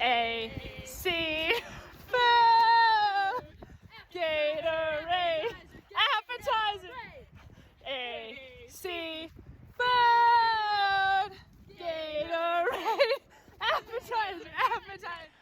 A-C, food, Gatorade, appetizer, A-C, food, Gatorade, appetizer.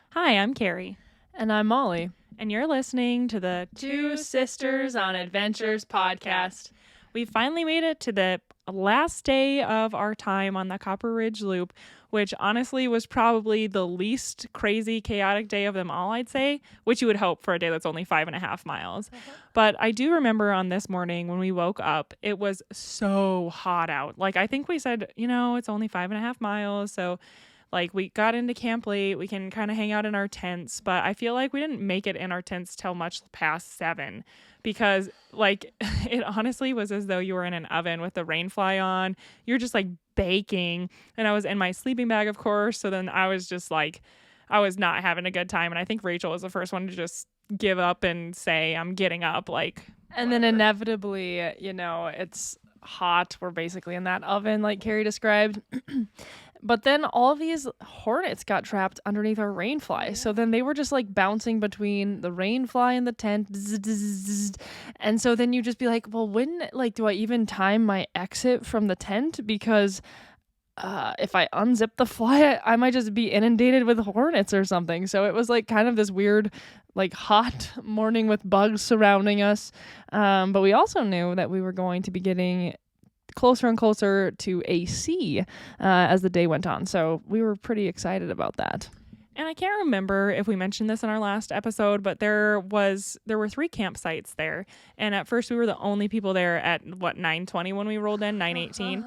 Hi, I'm Carrie. And I'm Molly. And you're listening to the Two Sisters on Adventures podcast. We finally made it to the last day of our time on the Copper Ridge Loop, which honestly was probably the least crazy, chaotic day of them all, I'd say, which you would hope for a day that's only 5.5 miles. But I do remember on this morning when we woke up, it was so hot out. Like, I think we said, it's only 5.5 miles, so like we got into camp late, we can kind of hang out in our tents, but I feel like we didn't make it in our tents till much past 7 because like it honestly was as though you were in an oven with the rain fly on. You're just like baking, and I was in my sleeping bag, of course. So then I was just like, I was not having a good time. And I think Rachel was the first one to just give up and say, I'm getting up. And then inevitably, it's hot. We're basically in that oven like Carrie described. But then all of these hornets got trapped underneath our rain fly. So then they were just like bouncing between the rain fly and the tent. And so then you just be like, well, when do I even time my exit from the tent? Because if I unzip the fly, I might just be inundated with hornets or something. So it was like kind of this weird, like hot morning with bugs surrounding us. But we also knew that we were going to be getting closer and closer to AC as the day went on. So we were pretty excited about that. And I can't remember if we mentioned this in our last episode, but there were 3 campsites there. And at first we were the only people there at 9:20 when we rolled in, 9:18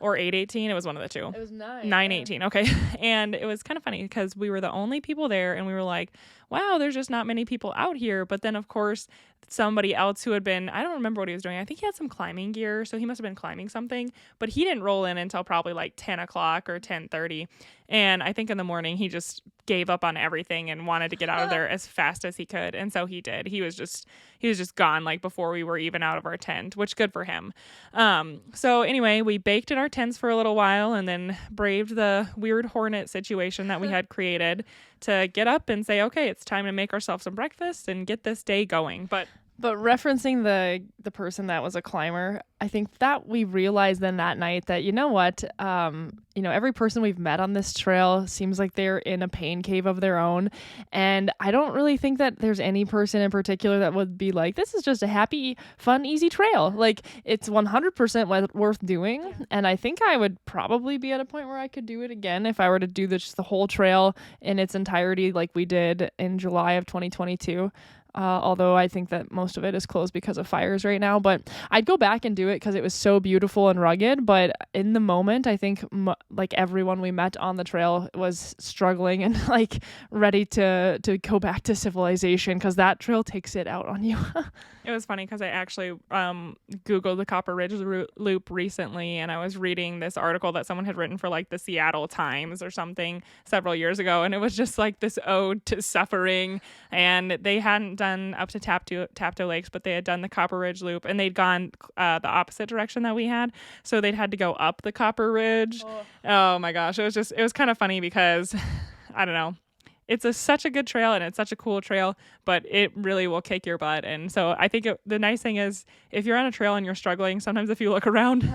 or 8:18. It was one of the two. It was 9:18. Okay. And it was kind of funny because we were the only people there and we were like, wow, there's just not many people out here. But then of course somebody else who had been, I don't remember what he was doing. I think he had some climbing gear. So he must have been climbing something, but he didn't roll in until probably like 10 o'clock or 10:30. And I think in the morning he just gave up on everything and wanted to get out of there as fast as he could. And so he did. He was just gone like before we were even out of our tent, which good for him. So anyway, we baked in our tents for a little while and then braved the weird hornet situation that we had created to get up and say, okay, it's time to make ourselves some breakfast and get this day going. But referencing the person that was a climber, I think that we realized then that night that, every person we've met on this trail seems like they're in a pain cave of their own. And I don't really think that there's any person in particular that would be like, this is just a happy, fun, easy trail. Like, it's 100% worth doing. Yeah. And I think I would probably be at a point where I could do it again if I were to do the whole trail in its entirety like we did in July of 2022. Although I think that most of it is closed because of fires right now. But I'd go back and do it because it was so beautiful and rugged. But in the moment, I think everyone we met on the trail was struggling and like ready to go back to civilization because that trail takes it out on you. It was funny because I actually Googled the Copper Ridge Loop recently, and I was reading this article that someone had written for like the Seattle Times or something several years ago, and it was just like this ode to suffering. And they hadn't done up to Tapto Lakes, but they had done the Copper Ridge Loop, and they'd gone the opposite direction that we had, so they'd had to go up the Copper Ridge. Oh my gosh, it was kind of funny because I don't know. It's such a good trail and it's such a cool trail, but it really will kick your butt. And so I think the nice thing is if you're on a trail and you're struggling, sometimes if you look around,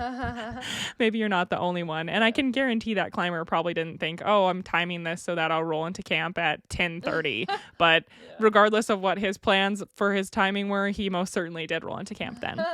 maybe you're not the only one. And I can guarantee that climber probably didn't think, oh, I'm timing this so that I'll roll into camp at 10:30. But regardless of what his plans for his timing were, he most certainly did roll into camp then.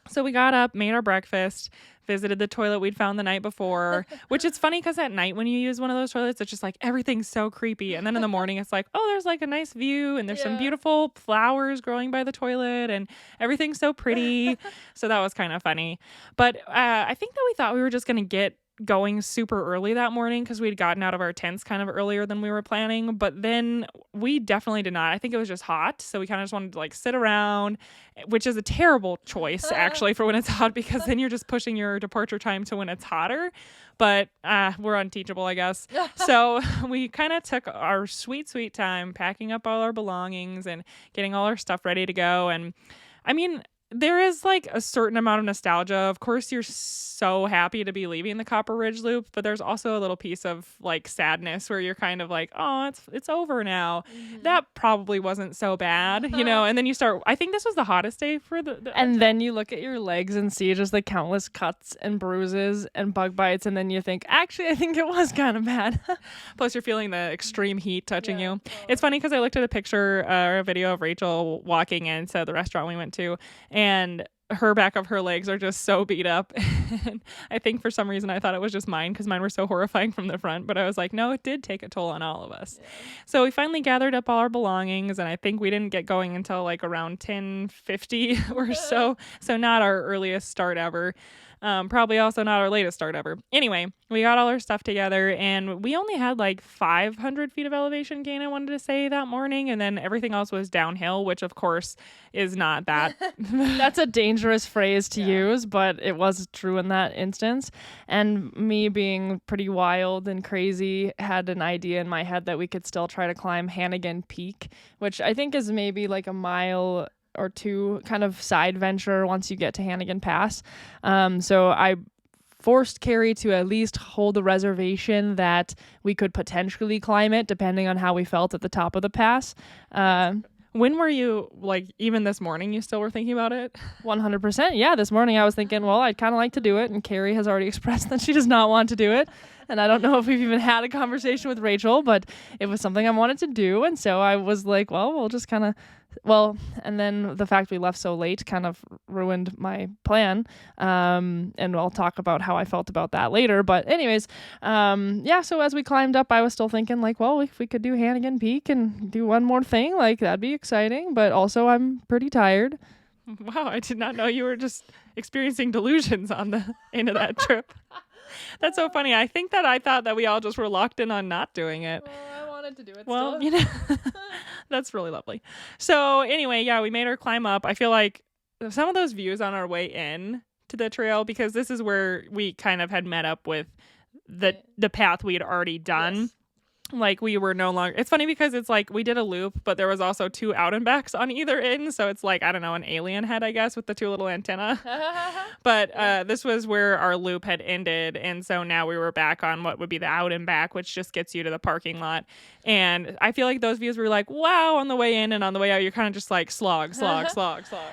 So we got up, made our breakfast, visited the toilet we'd found the night before, which it's funny because at night when you use one of those toilets, it's just like everything's so creepy. And then in the morning, it's like, oh, there's like a nice view and there's some beautiful flowers growing by the toilet and everything's so pretty. So that was kind of funny. But I think that we thought we were just going to get going super early that morning because we'd gotten out of our tents kind of earlier than we were planning, but then we definitely did not. I think it was just hot, so we kind of just wanted to like sit around, which is a terrible choice actually for when it's hot because then you're just pushing your departure time to when it's hotter. But we're unteachable, I guess. So we kind of took our sweet time packing up all our belongings and getting all our stuff ready to go. And I mean, there is like a certain amount of nostalgia. Of course, you're so happy to be leaving the Copper Ridge Loop, but there's also a little piece of like sadness where you're kind of like, oh, it's over now. That probably wasn't so bad, you know. And then you start. I think this was the hottest day for the And then you look at your legs and see just the countless cuts and bruises and bug bites, and then you think, actually, I think it was kind of bad. Plus, you're feeling the extreme heat touching you. It's funny because I looked at a picture or a video of Rachel walking into the restaurant we went to, and her back of her legs are just so beat up. And I think for some reason I thought it was just mine because mine were so horrifying from the front. But I was like, no, it did take a toll on all of us. Yeah. So we finally gathered up all our belongings, and I think we didn't get going until like around 10:50 or so. So not our earliest start ever. Probably also not our latest start ever. Anyway, we got all our stuff together, and we only had like 500 feet of elevation gain, I wanted to say, that morning. And then everything else was downhill, which of course is not that. That's a dangerous phrase to use, but it was true in that instance. And me being pretty wild and crazy had an idea in my head that we could still try to climb Hannigan Peak, which I think is maybe like a mile or two kind of side venture once you get to Hannigan Pass. So I forced Carrie to at least hold the reservation that we could potentially climb it depending on how we felt at the top of the pass. When were you, like, even this morning, you still were thinking about it? 100%. Yeah, this morning I was thinking, well, I'd kind of like to do it. And Carrie has already expressed that she does not want to do it. And I don't know if we've even had a conversation with Rachel, but it was something I wanted to do. And so I was like, well, we'll just kind of, and then the fact we left so late kind of ruined my plan. And I'll talk about how I felt about that later. But anyways, so as we climbed up, I was still thinking like, well, if we could do Hannigan Peak and do one more thing, like that'd be exciting. But also I'm pretty tired. Wow, I did not know you were just experiencing delusions on the end of that trip. That's so funny. I thought that we all just were locked in on not doing it. Well, I wanted to do it well, still. You know, that's really lovely. So anyway, yeah, we made our climb up. I feel like some of those views on our way in to the trail, because this is where we kind of had met up with the path we had already done. Yes. Like we were no longer, it's funny because it's like we did a loop, but there was also 2 out and backs on either end. So it's like, I don't know, an alien head, I guess, with the 2 little antenna. But this was where our loop had ended. And so now we were back on what would be the out and back, which just gets you to the parking lot. And I feel like those views were like, wow, on the way in, and on the way out, you're kind of just like slog.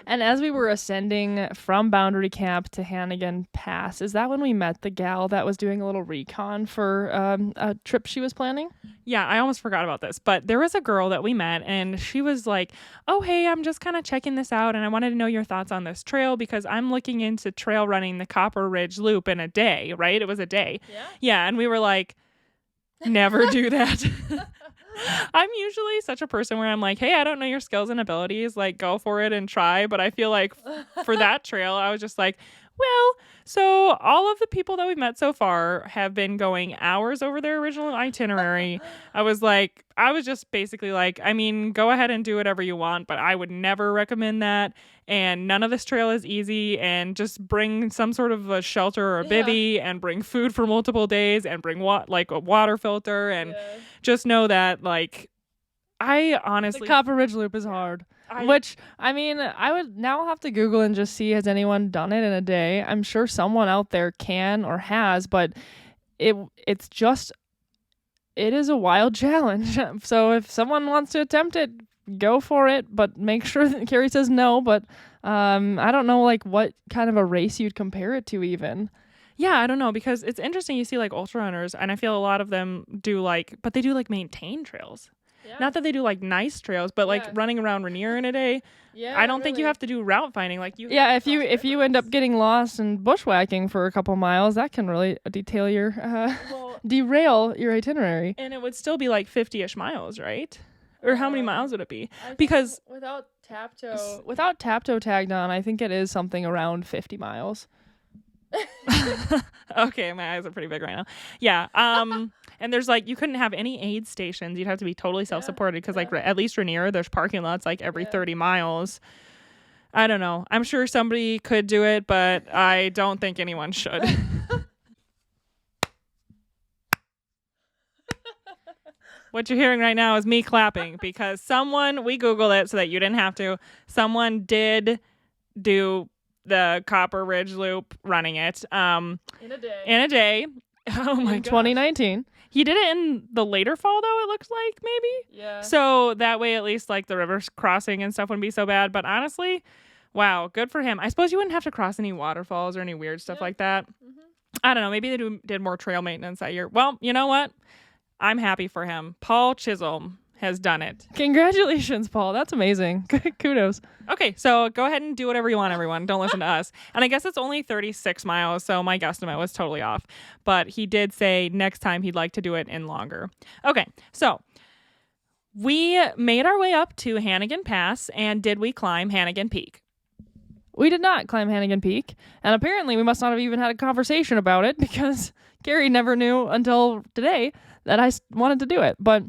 And as we were ascending from Boundary Camp to Hannigan Pass, is that when we met the gal that was doing a little recon for a trip she was planning? Yeah, I almost forgot about this, but there was a girl that we met, and she was like, oh, hey, I'm just kind of checking this out, and I wanted to know your thoughts on this trail because I'm looking into trail running the Copper Ridge Loop in a day, right? It was a day. Yeah, and we were like, never do that. I'm usually such a person where I'm like, hey, I don't know your skills and abilities, like go for it and try. But I feel like for that trail, I was just like, well, so all of the people that we've met so far have been going hours over their original itinerary. I was just basically like, I mean, go ahead and do whatever you want, but I would never recommend that. And none of this trail is easy, and just bring some sort of a shelter or a bivvy and bring food for multiple days and bring like a water filter, and just know that like, I honestly, the Copper Ridge Loop is hard. Which, I mean, I would now have to Google and just see, has anyone done it in a day? I'm sure someone out there can or has, but it is a wild challenge. So if someone wants to attempt it, go for it, but make sure that Carrie says no. But I don't know, like, what kind of a race you'd compare it to even. Yeah, I don't know, because it's interesting. You see like ultra runners, and I feel a lot of them do like maintain trails. Yeah. Not that they do like nice trails, but like running around Rainier in a day. Yeah, I don't think you have to do route finding like you. Yeah, if you end up getting lost and bushwhacking for a couple miles, that can really derail your itinerary. And it would still be like 50-ish miles, right? Or how many miles would it be? Because without Taptoe tagged on, I think it is something around 50 miles. Okay, my eyes are pretty big right now. Yeah. And there's like, you couldn't have any aid stations. You'd have to be totally self-supported because like at least Rainier, there's parking lots like every 30 miles. I don't know. I'm sure somebody could do it, but I don't think anyone should. What you're hearing right now is me clapping because we Googled it so that you didn't have to. Someone did do the Copper Ridge Loop running it in a day. Oh my god. 2019. He did it in the later fall though, it looks like, maybe. Yeah. So that way at least like the river crossing and stuff wouldn't be so bad. But honestly, wow, good for him. I suppose you wouldn't have to cross any waterfalls or any weird stuff like that. I don't know. Maybe they did more trail maintenance that year. Well, you know what? I'm happy for him. Paul Chisholm has done it. Congratulations, Paul. That's amazing. Kudos. Okay, so go ahead and do whatever you want, everyone. Don't listen to us. And I guess it's only 36 miles, so my guesstimate was totally off. But he did say next time he'd like to do it in longer. Okay, so we made our way up to Hannigan Pass, and did we climb Hannigan Peak? We did not climb Hannigan Peak, and apparently we must not have even had a conversation about it because Carrie never knew until today that I wanted to do it. But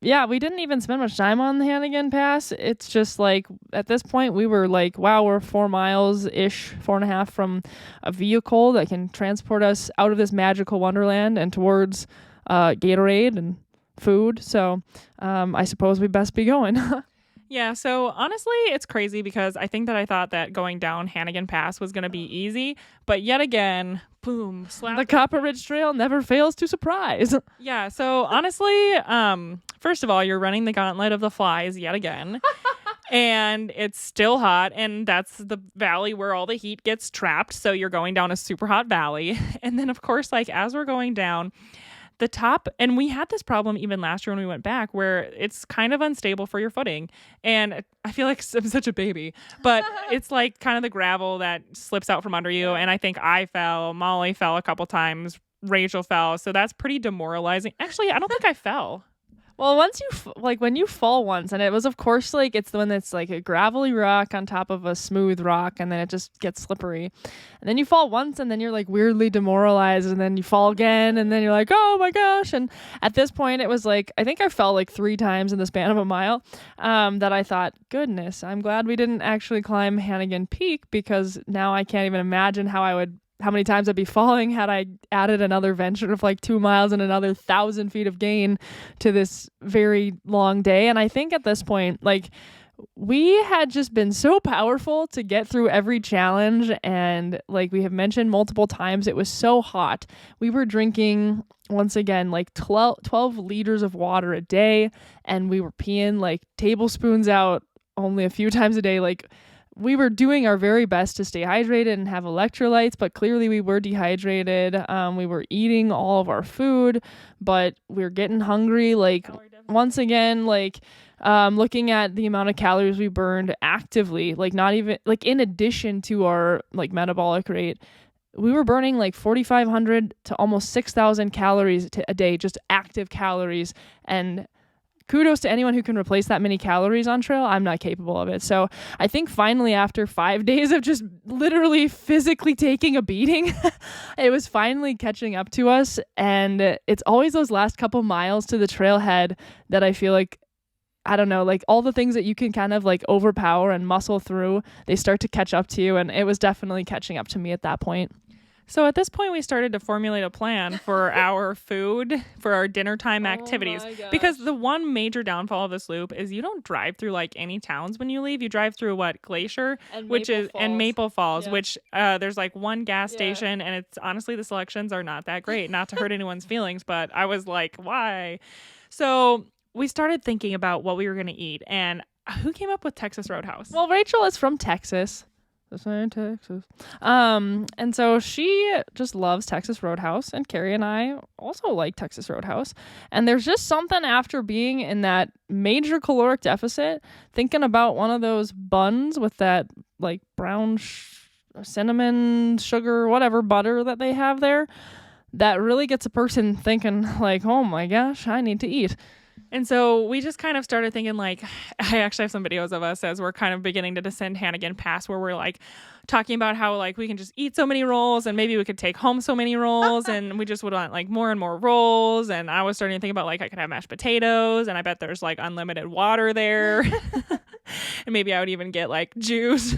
yeah, we didn't even spend much time on the Hannigan Pass. It's just like at this point we were like, wow, we're 4 miles-ish, 4.5 from a vehicle that can transport us out of this magical wonderland and towards Gatorade and food. So I suppose we best be going. Yeah, so honestly, it's crazy because I think that I thought that going down Hannigan Pass was going to be easy, but yet again, boom, slap. The Copper Ridge Trail never fails to surprise. Yeah, so honestly, first of all, you're running the gauntlet of the flies yet again, and it's still hot, and that's the valley where all the heat gets trapped, so you're going down a super hot valley, and then of course, like as we're going down, the top, and we had this problem even last year when we went back where it's kind of unstable for your footing. And I feel like I'm such a baby, but it's like kind of the gravel that slips out from under you. And I think I fell, Molly fell a couple times, Rachel fell. So that's pretty demoralizing. Actually, I don't think I fell. Well, once you when you fall once, and it was of course like it's the one that's like a gravelly rock on top of a smooth rock, and then it just gets slippery, and then you fall once, and then you're like weirdly demoralized, and then you fall again, and then you're like, oh my gosh! And at this point, it was like I think I fell like 3 times in the span of a mile. That I thought, goodness, I'm glad we didn't actually climb Hannigan Peak because now I can't even imagine how many times I'd be falling had I added another venture of like 2 miles and another 1,000 feet of gain to this very long day. And I think at this point, like we had just been so powerful to get through every challenge. And like we have mentioned multiple times, it was so hot. We were drinking, once again, like 12 liters of water a day. And we were peeing like tablespoons out only a few times a day. Like we were doing our very best to stay hydrated and have electrolytes, but clearly we were dehydrated. We were eating all of our food, but we were getting hungry. Like once again, like looking at the amount of calories we burned actively, like not even like in addition to our like metabolic rate, we were burning like 4,500 to almost 6,000 calories a day, just active calories. And kudos to anyone who can replace that many calories on trail. I'm not capable of it. So I think finally after 5 days of just literally physically taking a beating, it was finally catching up to us. And it's always those last couple miles to the trailhead that I feel like, I don't know, like all the things that you can kind of like overpower and muscle through, they start to catch up to you. And it was definitely catching up to me at that point. So at this point, we started to formulate a plan for our food, for our dinner time activities. Because the one major downfall of this loop is you don't drive through like any towns when you leave. You drive through Glacier, and Maple Falls, which there's like one gas station, and it's honestly the selections are not that great. Not to hurt anyone's feelings, but I was like, why? So we started thinking about what we were going to eat, and who came up with Texas Roadhouse? Well, Rachel is from Texas. Texas. And so she just loves Texas Roadhouse, and Carrie and I also like Texas Roadhouse. And there's just something after being in that major caloric deficit, thinking about one of those buns with that like brown cinnamon, sugar, whatever butter that they have there, that really gets a person thinking like, oh my gosh, I need to eat. And so we just kind of started thinking like, I actually have some videos of us as we're kind of beginning to descend Hannigan Pass where we're like talking about how like we can just eat so many rolls and maybe we could take home so many rolls and we just would want like more and more rolls. And I was starting to think about like I could have mashed potatoes and I bet there's like unlimited water there. And maybe I would even get like juice.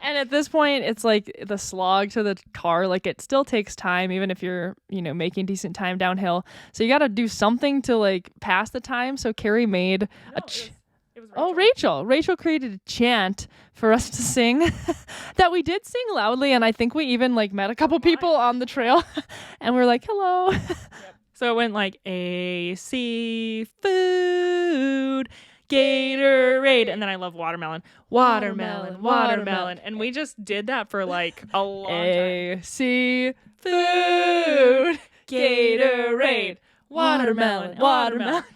And at this point, it's like the slog to the car. Like it still takes time, even if you're, making decent time downhill. So you got to do something to like pass the time. So Carrie made it was Oh, Rachel. Rachel created a chant for us to sing that we did sing loudly. And I think we even like met a couple people on the trail and we're like, hello. So it went like AC food, Gatorade, and then I love watermelon. Watermelon. And we just did that for like a long time. AC Food, Gatorade. Watermelon.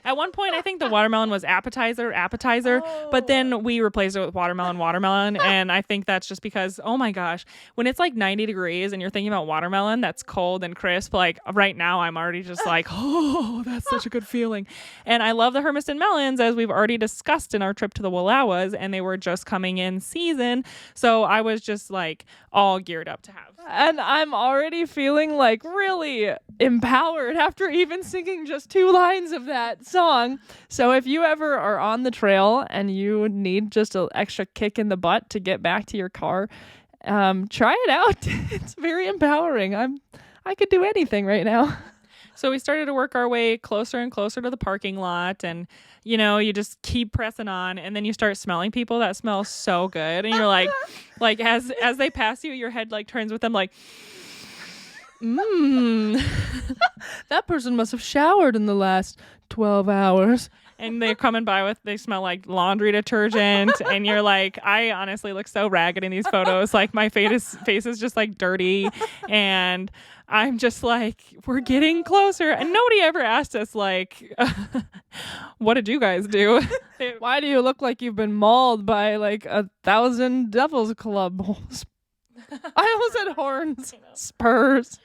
At one point, I think the watermelon was appetizer, but then we replaced it with watermelon. And I think that's just because, oh my gosh, when it's like 90 degrees and you're thinking about watermelon that's cold and crisp, like right now I'm already just like, oh, that's such a good feeling. And I love the Hermiston melons, as we've already discussed in our trip to the Wallowas, and they were just coming in season. So I was just like all geared up to have. And I'm already feeling like really empowered after even singing just 2 lines of that song. So if you ever are on the trail and you need just an extra kick in the butt to get back to your car, try it out. It's very empowering. I could do anything right now. So we started to work our way closer and closer to the parking lot, and you just keep pressing on, and then you start smelling people that smell so good, and you're like as they pass you, your head like turns with them like, that person must have showered in the last 12 hours. And they're coming by they smell like laundry detergent, and you're like, I honestly look so ragged in these photos. Like my face is just like dirty, and I'm just like, we're getting closer. And nobody ever asked us like, what did you guys do? Why do you look like you've been mauled by like 1,000 Devil's Club? I almost said horns, spurs.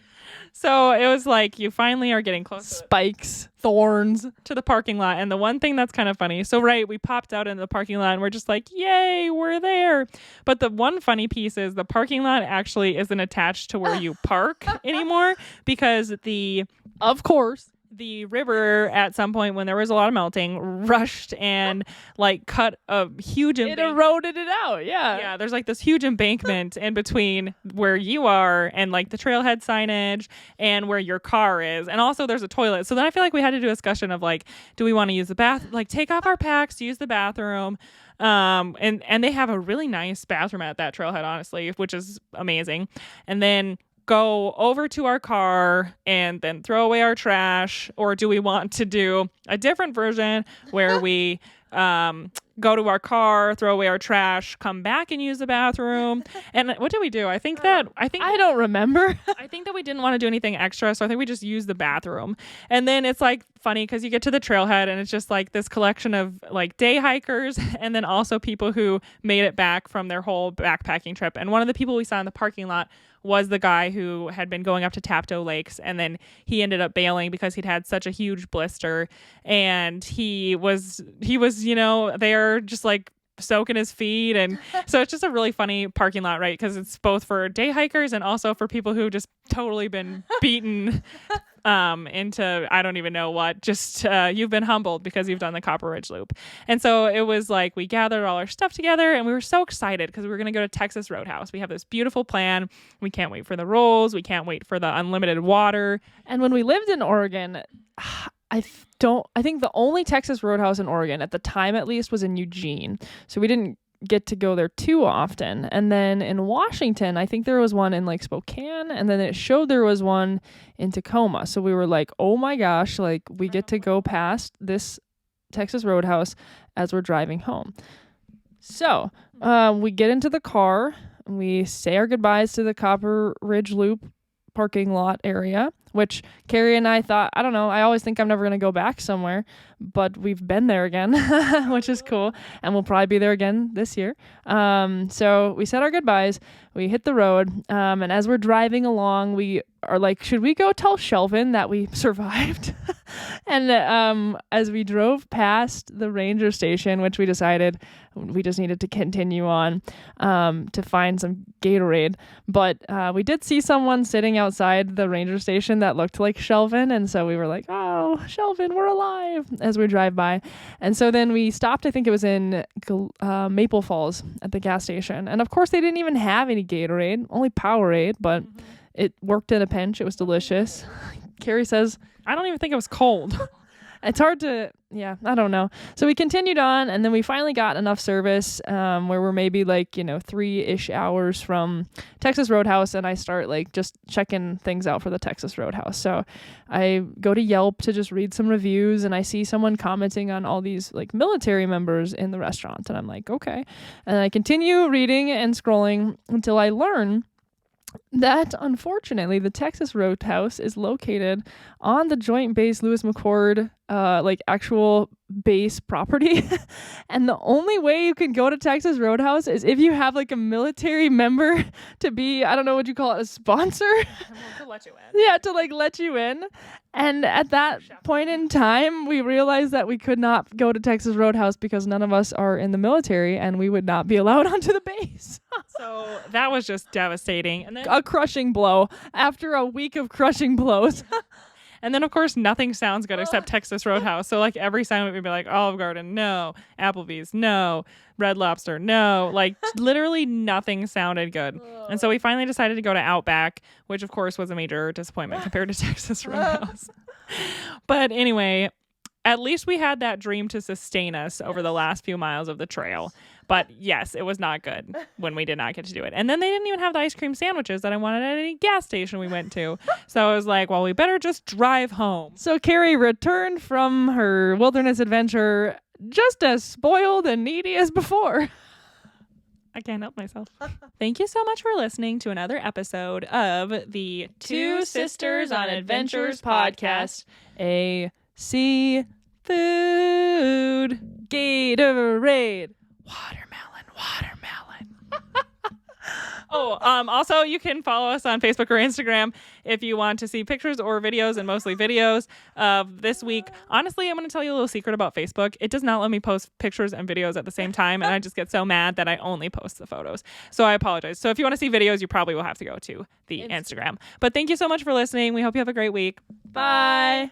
So it was like you finally are getting close. Spikes, thorns to the parking lot. And the one thing that's kind of funny, so we popped out in the parking lot and we're just like, yay, we're there. But the one funny piece is the parking lot actually isn't attached to where you park anymore, because of course, the river at some point when there was a lot of melting rushed and like cut a huge it eroded it out. Yeah, there's like this huge embankment in between where you are and like the trailhead signage and where your car is, and also there's a toilet. So then I feel like we had to do a discussion of like, do we want to use the like take off our packs, use the bathroom, and they have a really nice bathroom at that trailhead, honestly, which is amazing. And then go over to our car and then throw away our trash, or do we want to do a different version where we go to our car, throw away our trash, come back and use the bathroom? And what did we do? I don't remember. I think that we didn't want to do anything extra, so I think we just used the bathroom. And then it's like funny because you get to the trailhead and it's just like this collection of like day hikers and then also people who made it back from their whole backpacking trip. And one of the people we saw in the parking lot was the guy who had been going up to Taptoe Lakes, and then he ended up bailing because he'd had such a huge blister, and he was there just like soaking his feet. And so it's just a really funny parking lot, right? Because it's both for day hikers and also for people who just totally been beaten into I don't even know what, just you've been humbled because you've done the Copper Ridge Loop. And so it was like we gathered all our stuff together and we were so excited because we were going to go to Texas Roadhouse. We have this beautiful plan. We can't wait for the rolls. We can't wait for the unlimited water. And when we lived in Oregon, I think the only Texas Roadhouse in Oregon at the time, at least, was in Eugene. So we didn't get to go there too often. And then in Washington, I think there was one in like Spokane, and then it showed there was one in Tacoma. So we were like, oh my gosh, like we get to go past this Texas Roadhouse as we're driving home. So we get into the car, and we say our goodbyes to the Copper Ridge Loop parking lot area, which Carrie and I thought, I don't know, I always think I'm never going to go back somewhere, but we've been there again, which is cool, and we'll probably be there again this year. So we said our goodbyes, we hit the road, and as we're driving along, we are like, should we go tell Shelvin that we survived? And as we drove past the ranger station, which we decided we just needed to continue on to find some Gatorade, but we did see someone sitting outside the ranger station that looked like Shelvin, and so we were like, oh, Shelvin, we're alive, as we drive by. And so then we stopped, I think it was in Maple Falls at the gas station, and of course they didn't even have any Gatorade, only Powerade, but it worked in a pinch. It was delicious. Carrie says, I don't even think it was cold. It's hard to, yeah, I don't know. So we continued on, and then we finally got enough service where we're maybe like, 3-ish hours from Texas Roadhouse, and I start like just checking things out for the Texas Roadhouse. So I go to Yelp to just read some reviews, and I see someone commenting on all these like military members in the restaurant, and I'm like, okay. And I continue reading and scrolling until I learn that unfortunately the Texas Roadhouse is located on the Joint Base Lewis McChord like actual base property. And the only way you can go to Texas Roadhouse is if you have like a military member to be, I don't know what you call it, a sponsor. To let you in. Yeah, to like let you in. And at that point in time, we realized that we could not go to Texas Roadhouse because none of us are in the military and we would not be allowed onto the base. So that was just devastating. And then A crushing blow after a week of crushing blows. And then, of course, nothing sounds good except Texas Roadhouse. So, like, every sign would be like, Olive Garden, no. Applebee's, no. Red Lobster, no. Like, literally nothing sounded good. And so we finally decided to go to Outback, which, of course, was a major disappointment compared to Texas Roadhouse. But anyway, at least we had that dream to sustain us over the last few miles of the trail. But yes, it was not good when we did not get to do it. And then they didn't even have the ice cream sandwiches that I wanted at any gas station we went to. So I was like, well, we better just drive home. So Carrie returned from her wilderness adventure just as spoiled and needy as before. I can't help myself. Thank you so much for listening to another episode of the Two Sisters on Adventures podcast. A seafood Gatorade. Watermelon. Also, you can follow us on Facebook or Instagram if you want to see pictures or videos, and mostly videos of this week. Honestly, I'm going to tell you a little secret about Facebook. It does not let me post pictures and videos at the same time, and I just get so mad that I only post the photos. So I apologize. So if you want to see videos, you probably will have to go to the Instagram. But thank you so much for listening. We hope you have a great week. Bye.